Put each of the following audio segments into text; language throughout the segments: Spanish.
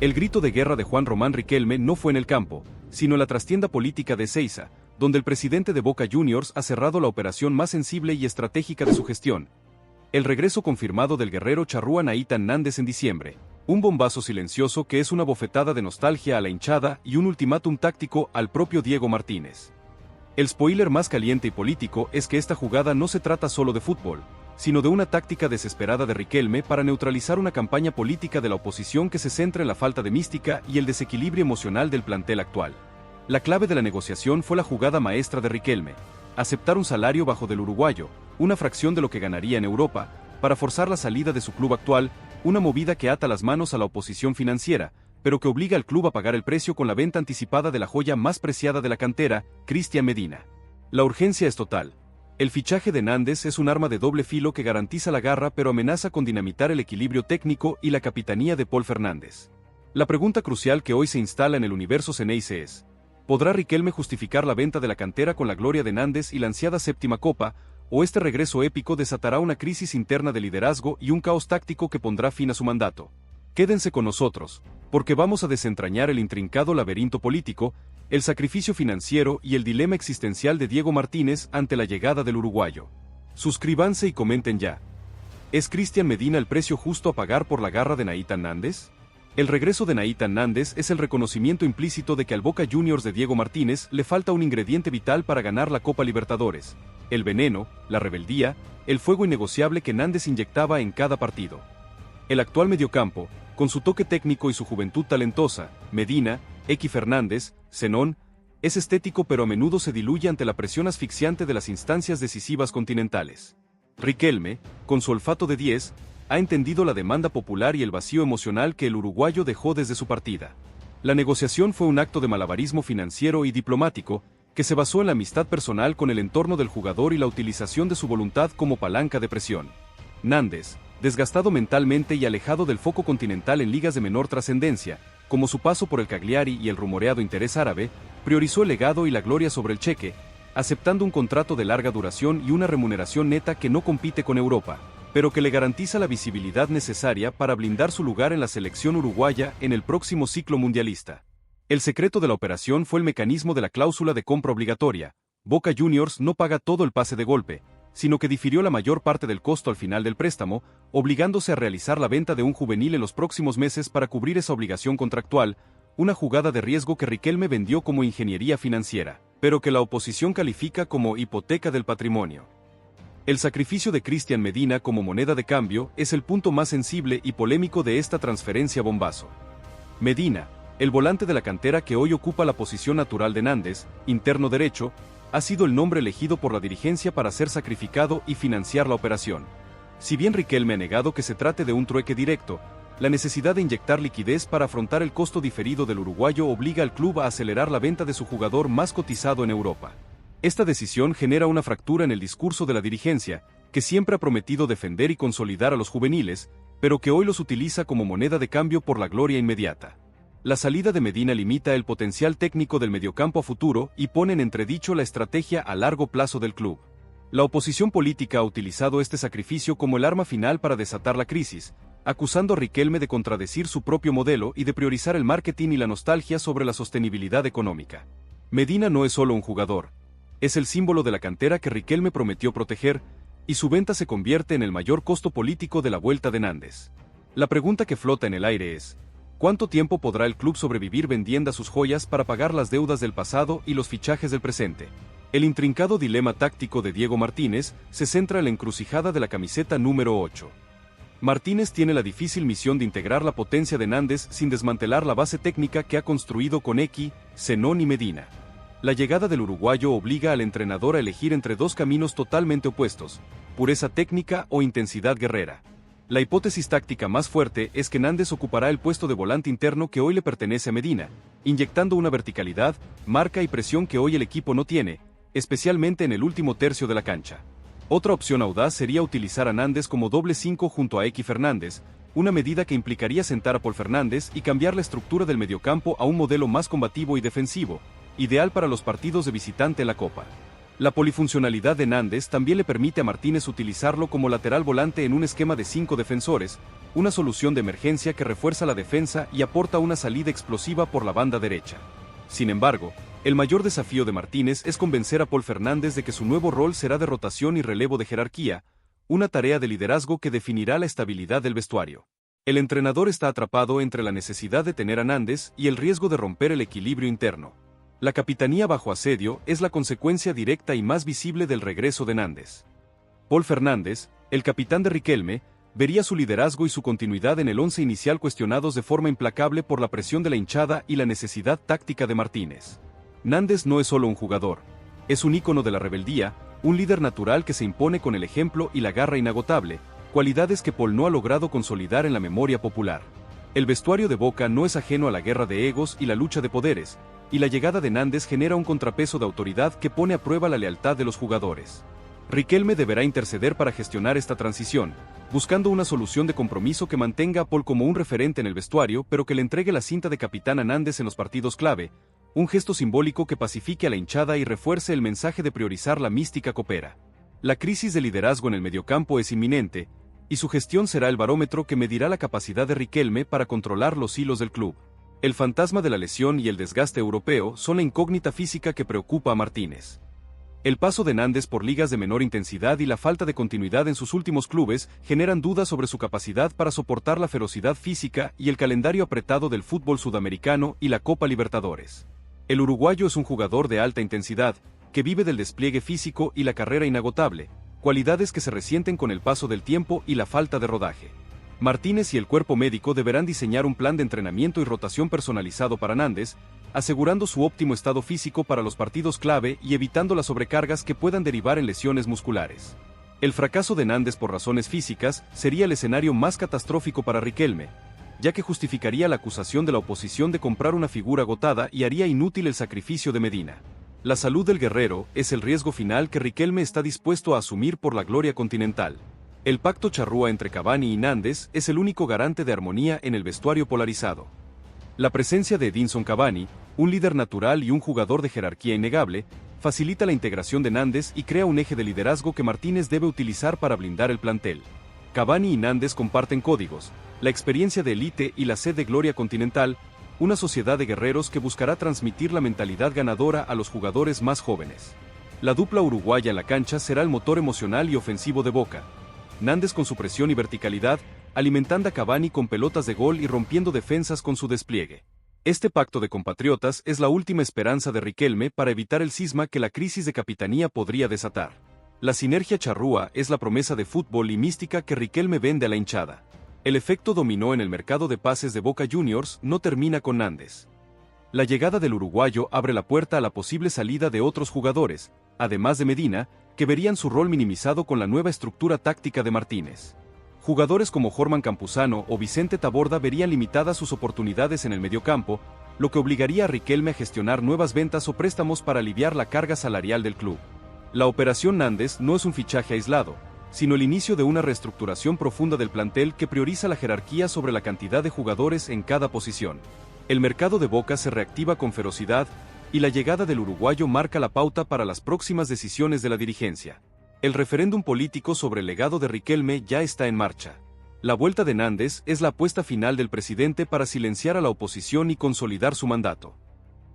El grito de guerra de Juan Román Riquelme no fue en el campo, sino en la trastienda política de Ezeiza, donde el presidente de Boca Juniors ha cerrado la operación más sensible y estratégica de su gestión. El regreso confirmado del guerrero charrúa Nathan Nández en diciembre. Un bombazo silencioso que es una bofetada de nostalgia a la hinchada y un ultimátum táctico al propio Diego Martínez. El spoiler más caliente y político es que esta jugada no se trata solo de fútbol, sino de una táctica desesperada de Riquelme para neutralizar una campaña política de la oposición que se centra en la falta de mística y el desequilibrio emocional del plantel actual. La clave de la negociación fue la jugada maestra de Riquelme: aceptar un salario bajo del uruguayo, una fracción de lo que ganaría en Europa, para forzar la salida de su club actual, una movida que ata las manos a la oposición financiera, pero que obliga al club a pagar el precio con la venta anticipada de la joya más preciada de la cantera, Cristian Medina. La urgencia es total. El fichaje de Nández es un arma de doble filo que garantiza la garra pero amenaza con dinamitar el equilibrio técnico y la capitanía de Paul Fernández. La pregunta crucial que hoy se instala en el universo Xeneize es: ¿podrá Riquelme justificar la venta de la cantera con la gloria de Nández y la ansiada séptima copa, o este regreso épico desatará una crisis interna de liderazgo y un caos táctico que pondrá fin a su mandato? Quédense con nosotros, porque vamos a desentrañar el intrincado laberinto político, el sacrificio financiero y el dilema existencial de Diego Martínez ante la llegada del uruguayo. Suscríbanse y comenten ya. ¿Es Cristian Medina el precio justo a pagar por la garra de Nathan Nández? El regreso de Nathan Nández es el reconocimiento implícito de que al Boca Juniors de Diego Martínez le falta un ingrediente vital para ganar la Copa Libertadores: el veneno, la rebeldía, el fuego innegociable que Nández inyectaba en cada partido. El actual mediocampo, con su toque técnico y su juventud talentosa, Medina, X Fernández, Zenón, es estético pero a menudo se diluye ante la presión asfixiante de las instancias decisivas continentales. Riquelme, con su olfato de 10, ha entendido la demanda popular y el vacío emocional que el uruguayo dejó desde su partida. La negociación fue un acto de malabarismo financiero y diplomático, que se basó en la amistad personal con el entorno del jugador y la utilización de su voluntad como palanca de presión. Nández, desgastado mentalmente y alejado del foco continental en ligas de menor trascendencia, como su paso por el Cagliari y el rumoreado interés árabe, priorizó el legado y la gloria sobre el cheque, aceptando un contrato de larga duración y una remuneración neta que no compite con Europa, pero que le garantiza la visibilidad necesaria para blindar su lugar en la selección uruguaya en el próximo ciclo mundialista. El secreto de la operación fue el mecanismo de la cláusula de compra obligatoria. Boca Juniors no paga todo el pase de golpe, sino que difirió la mayor parte del costo al final del préstamo, obligándose a realizar la venta de un juvenil en los próximos meses para cubrir esa obligación contractual, una jugada de riesgo que Riquelme vendió como ingeniería financiera, pero que la oposición califica como hipoteca del patrimonio. El sacrificio de Cristian Medina como moneda de cambio es el punto más sensible y polémico de esta transferencia bombazo. Medina, el volante de la cantera que hoy ocupa la posición natural de Nández, interno derecho, ha sido el nombre elegido por la dirigencia para ser sacrificado y financiar la operación. Si bien Riquelme ha negado que se trate de un trueque directo, la necesidad de inyectar liquidez para afrontar el costo diferido del uruguayo obliga al club a acelerar la venta de su jugador más cotizado en Europa. Esta decisión genera una fractura en el discurso de la dirigencia, que siempre ha prometido defender y consolidar a los juveniles, pero que hoy los utiliza como moneda de cambio por la gloria inmediata. La salida de Medina limita el potencial técnico del mediocampo a futuro y pone en entredicho la estrategia a largo plazo del club. La oposición política ha utilizado este sacrificio como el arma final para desatar la crisis, acusando a Riquelme de contradecir su propio modelo y de priorizar el marketing y la nostalgia sobre la sostenibilidad económica. Medina no es solo un jugador, es el símbolo de la cantera que Riquelme prometió proteger, y su venta se convierte en el mayor costo político de la vuelta de Nández. La pregunta que flota en el aire es: ¿cuánto tiempo podrá el club sobrevivir vendiendo sus joyas para pagar las deudas del pasado y los fichajes del presente? El intrincado dilema táctico de Diego Martínez se centra en la encrucijada de la camiseta número 8. Martínez tiene la difícil misión de integrar la potencia de Nández sin desmantelar la base técnica que ha construido con X, Zenón y Medina. La llegada del uruguayo obliga al entrenador a elegir entre dos caminos totalmente opuestos: pureza técnica o intensidad guerrera. La hipótesis táctica más fuerte es que Nández ocupará el puesto de volante interno que hoy le pertenece a Medina, inyectando una verticalidad, marca y presión que hoy el equipo no tiene, especialmente en el último tercio de la cancha. Otra opción audaz sería utilizar a Nández como doble 5 junto a X Fernández, una medida que implicaría sentar a Paul Fernández y cambiar la estructura del mediocampo a un modelo más combativo y defensivo, ideal para los partidos de visitante en la Copa. La polifuncionalidad de Nández también le permite a Martínez utilizarlo como lateral volante en un esquema de 5 defensores, una solución de emergencia que refuerza la defensa y aporta una salida explosiva por la banda derecha. Sin embargo, el mayor desafío de Martínez es convencer a Paul Fernández de que su nuevo rol será de rotación y relevo de jerarquía, una tarea de liderazgo que definirá la estabilidad del vestuario. El entrenador está atrapado entre la necesidad de tener a Nández y el riesgo de romper el equilibrio interno. La capitanía bajo asedio es la consecuencia directa y más visible del regreso de Nández. Paul Fernández, el capitán de Riquelme, vería su liderazgo y su continuidad en el once inicial cuestionados de forma implacable por la presión de la hinchada y la necesidad táctica de Martínez. Nández no es solo un jugador, es un ícono de la rebeldía, un líder natural que se impone con el ejemplo y la garra inagotable, cualidades que Paul no ha logrado consolidar en la memoria popular. El vestuario de Boca no es ajeno a la guerra de egos y la lucha de poderes, y la llegada de Nández genera un contrapeso de autoridad que pone a prueba la lealtad de los jugadores. Riquelme deberá interceder para gestionar esta transición, buscando una solución de compromiso que mantenga a Paul como un referente en el vestuario pero que le entregue la cinta de capitán a Nández en los partidos clave, un gesto simbólico que pacifique a la hinchada y refuerce el mensaje de priorizar la mística copera. La crisis de liderazgo en el mediocampo es inminente, y su gestión será el barómetro que medirá la capacidad de Riquelme para controlar los hilos del club. El fantasma de la lesión y el desgaste europeo son la incógnita física que preocupa a Martínez. El paso de Nández por ligas de menor intensidad y la falta de continuidad en sus últimos clubes generan dudas sobre su capacidad para soportar la ferocidad física y el calendario apretado del fútbol sudamericano y la Copa Libertadores. El uruguayo es un jugador de alta intensidad, que vive del despliegue físico y la carrera inagotable, cualidades que se resienten con el paso del tiempo y la falta de rodaje. Martínez y el cuerpo médico deberán diseñar un plan de entrenamiento y rotación personalizado para Nández, asegurando su óptimo estado físico para los partidos clave y evitando las sobrecargas que puedan derivar en lesiones musculares. El fracaso de Nández por razones físicas sería el escenario más catastrófico para Riquelme, ya que justificaría la acusación de la oposición de comprar una figura agotada y haría inútil el sacrificio de Medina. La salud del guerrero es el riesgo final que Riquelme está dispuesto a asumir por la gloria continental. El pacto charrúa entre Cavani y Nández es el único garante de armonía en el vestuario polarizado. La presencia de Edinson Cavani, un líder natural y un jugador de jerarquía innegable, facilita la integración de Nández y crea un eje de liderazgo que Martínez debe utilizar para blindar el plantel. Cavani y Nández comparten códigos, la experiencia de élite y la sed de gloria continental, una sociedad de guerreros que buscará transmitir la mentalidad ganadora a los jugadores más jóvenes. La dupla uruguaya en la cancha será el motor emocional y ofensivo de Boca. Nández con su presión y verticalidad, alimentando a Cavani con pelotas de gol y rompiendo defensas con su despliegue. Este pacto de compatriotas es la última esperanza de Riquelme para evitar el cisma que la crisis de capitanía podría desatar. La sinergia charrúa es la promesa de fútbol y mística que Riquelme vende a la hinchada. El efecto dominó en el mercado de pases de Boca Juniors no termina con Nández. La llegada del uruguayo abre la puerta a la posible salida de otros jugadores, además de Medina, que verían su rol minimizado con la nueva estructura táctica de Martínez. Jugadores como Jorman Campuzano o Vicente Taborda verían limitadas sus oportunidades en el mediocampo, lo que obligaría a Riquelme a gestionar nuevas ventas o préstamos para aliviar la carga salarial del club. La operación Nández no es un fichaje aislado, sino el inicio de una reestructuración profunda del plantel que prioriza la jerarquía sobre la cantidad de jugadores en cada posición. El mercado de Boca se reactiva con ferocidad, y la llegada del uruguayo marca la pauta para las próximas decisiones de la dirigencia. El referéndum político sobre el legado de Riquelme ya está en marcha. La vuelta de Nández es la apuesta final del presidente para silenciar a la oposición y consolidar su mandato.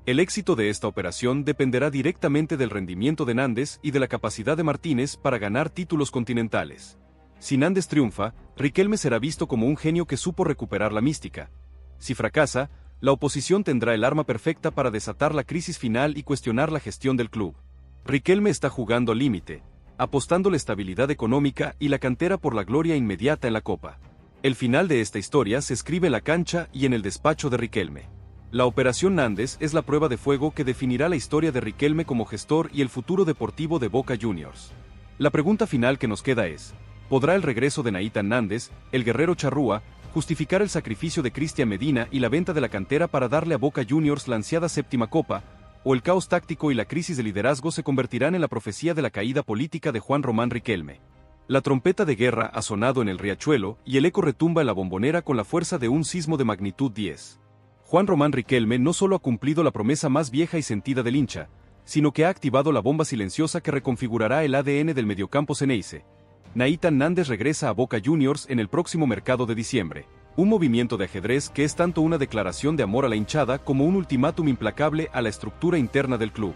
El éxito de esta operación dependerá directamente del rendimiento de Nández y de la capacidad de Martínez para ganar títulos continentales. Si Nández triunfa, Riquelme será visto como un genio que supo recuperar la mística. Si fracasa, la oposición tendrá el arma perfecta para desatar la crisis final y cuestionar la gestión del club. Riquelme está jugando al límite, apostando la estabilidad económica y la cantera por la gloria inmediata en la Copa. El final de esta historia se escribe en la cancha y en el despacho de Riquelme. La Operación Nández es la prueba de fuego que definirá la historia de Riquelme como gestor y el futuro deportivo de Boca Juniors. La pregunta final que nos queda es, ¿podrá el regreso de Nathan Nández, el guerrero charrúa, justificar el sacrificio de Cristian Medina y la venta de la cantera para darle a Boca Juniors la ansiada séptima copa, o el caos táctico y la crisis de liderazgo se convertirán en la profecía de la caída política de Juan Román Riquelme? La trompeta de guerra ha sonado en el riachuelo y el eco retumba en la Bombonera con la fuerza de un sismo de magnitud 10. Juan Román Riquelme no solo ha cumplido la promesa más vieja y sentida del hincha, sino que ha activado la bomba silenciosa que reconfigurará el ADN del mediocampo Xeneize. Nathan Nández regresa a Boca Juniors en el próximo mercado de diciembre. Un movimiento de ajedrez que es tanto una declaración de amor a la hinchada como un ultimátum implacable a la estructura interna del club.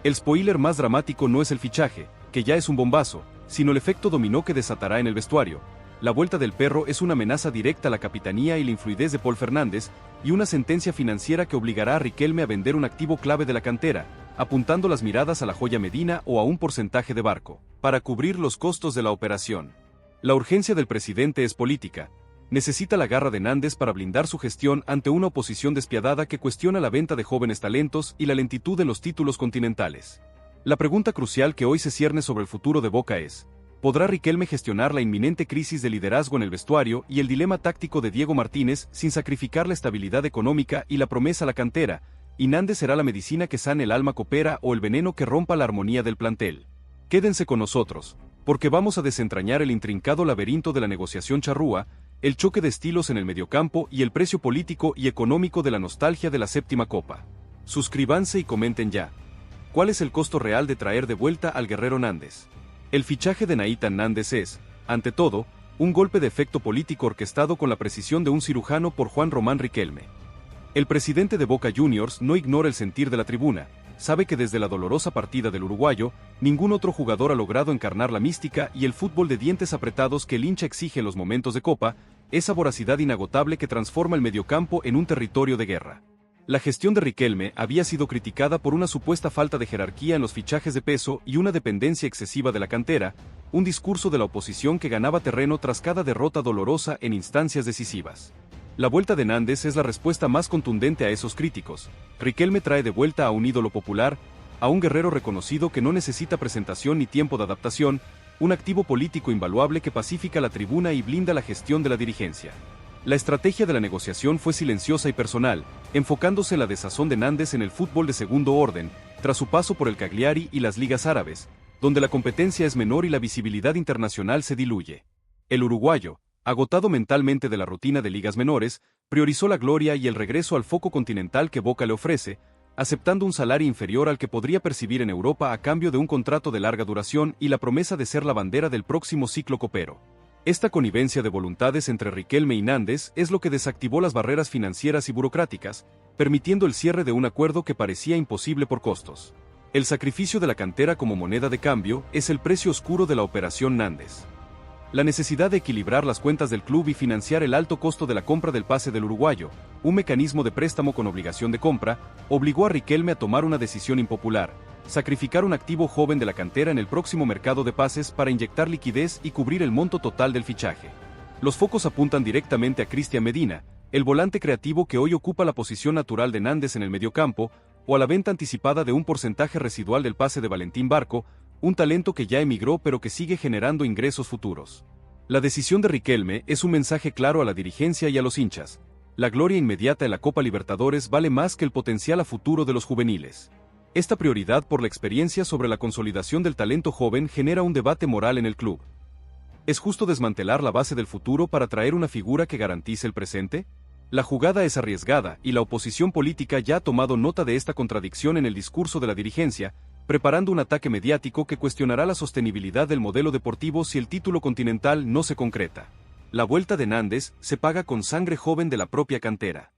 El spoiler más dramático no es el fichaje, que ya es un bombazo, sino el efecto dominó que desatará en el vestuario. La vuelta del perro es una amenaza directa a la capitanía y la influidez de Paul Fernández, y una sentencia financiera que obligará a Riquelme a vender un activo clave de la cantera, apuntando las miradas a la joya Medina o a un porcentaje de Barco, para cubrir los costos de la operación. La urgencia del presidente es política. Necesita la garra de Nández para blindar su gestión ante una oposición despiadada que cuestiona la venta de jóvenes talentos y la lentitud en los títulos continentales. La pregunta crucial que hoy se cierne sobre el futuro de Boca es: ¿podrá Riquelme gestionar la inminente crisis de liderazgo en el vestuario y el dilema táctico de Diego Martínez sin sacrificar la estabilidad económica y la promesa a la cantera? ¿Y Nández será la medicina que sane el alma copera o el veneno que rompa la armonía del plantel? Quédense con nosotros, porque vamos a desentrañar el intrincado laberinto de la negociación charrúa, el choque de estilos en el mediocampo y el precio político y económico de la nostalgia de la séptima copa. Suscríbanse y comenten ya. ¿Cuál es el costo real de traer de vuelta al guerrero Nández? El fichaje de Nathan Nández es, ante todo, un golpe de efecto político orquestado con la precisión de un cirujano por Juan Román Riquelme. El presidente de Boca Juniors no ignora el sentir de la tribuna, sabe que desde la dolorosa partida del uruguayo, ningún otro jugador ha logrado encarnar la mística y el fútbol de dientes apretados que el hincha exige en los momentos de copa, esa voracidad inagotable que transforma el mediocampo en un territorio de guerra. La gestión de Riquelme había sido criticada por una supuesta falta de jerarquía en los fichajes de peso y una dependencia excesiva de la cantera, un discurso de la oposición que ganaba terreno tras cada derrota dolorosa en instancias decisivas. La vuelta de Nández es la respuesta más contundente a esos críticos. Riquelme trae de vuelta a un ídolo popular, a un guerrero reconocido que no necesita presentación ni tiempo de adaptación, un activo político invaluable que pacifica la tribuna y blinda la gestión de la dirigencia. La estrategia de la negociación fue silenciosa y personal, enfocándose la desazón de Nández en el fútbol de segundo orden, tras su paso por el Cagliari y las ligas árabes, donde la competencia es menor y la visibilidad internacional se diluye. El uruguayo, agotado mentalmente de la rutina de ligas menores, priorizó la gloria y el regreso al foco continental que Boca le ofrece, aceptando un salario inferior al que podría percibir en Europa a cambio de un contrato de larga duración y la promesa de ser la bandera del próximo ciclo copero. Esta connivencia de voluntades entre Riquelme y Nández es lo que desactivó las barreras financieras y burocráticas, permitiendo el cierre de un acuerdo que parecía imposible por costos. El sacrificio de la cantera como moneda de cambio es el precio oscuro de la operación Nández. La necesidad de equilibrar las cuentas del club y financiar el alto costo de la compra del pase del uruguayo, un mecanismo de préstamo con obligación de compra, obligó a Riquelme a tomar una decisión impopular: sacrificar un activo joven de la cantera en el próximo mercado de pases para inyectar liquidez y cubrir el monto total del fichaje. Los focos apuntan directamente a Cristian Medina, el volante creativo que hoy ocupa la posición natural de Nández en el mediocampo, o a la venta anticipada de un porcentaje residual del pase de Valentín Barco, un talento que ya emigró pero que sigue generando ingresos futuros. La decisión de Riquelme es un mensaje claro a la dirigencia y a los hinchas: la gloria inmediata en la Copa Libertadores vale más que el potencial a futuro de los juveniles. Esta prioridad por la experiencia sobre la consolidación del talento joven genera un debate moral en el club. ¿Es justo desmantelar la base del futuro para traer una figura que garantice el presente? La jugada es arriesgada y la oposición política ya ha tomado nota de esta contradicción en el discurso de la dirigencia, preparando un ataque mediático que cuestionará la sostenibilidad del modelo deportivo si el título continental no se concreta. La vuelta de Nández se paga con sangre joven de la propia cantera.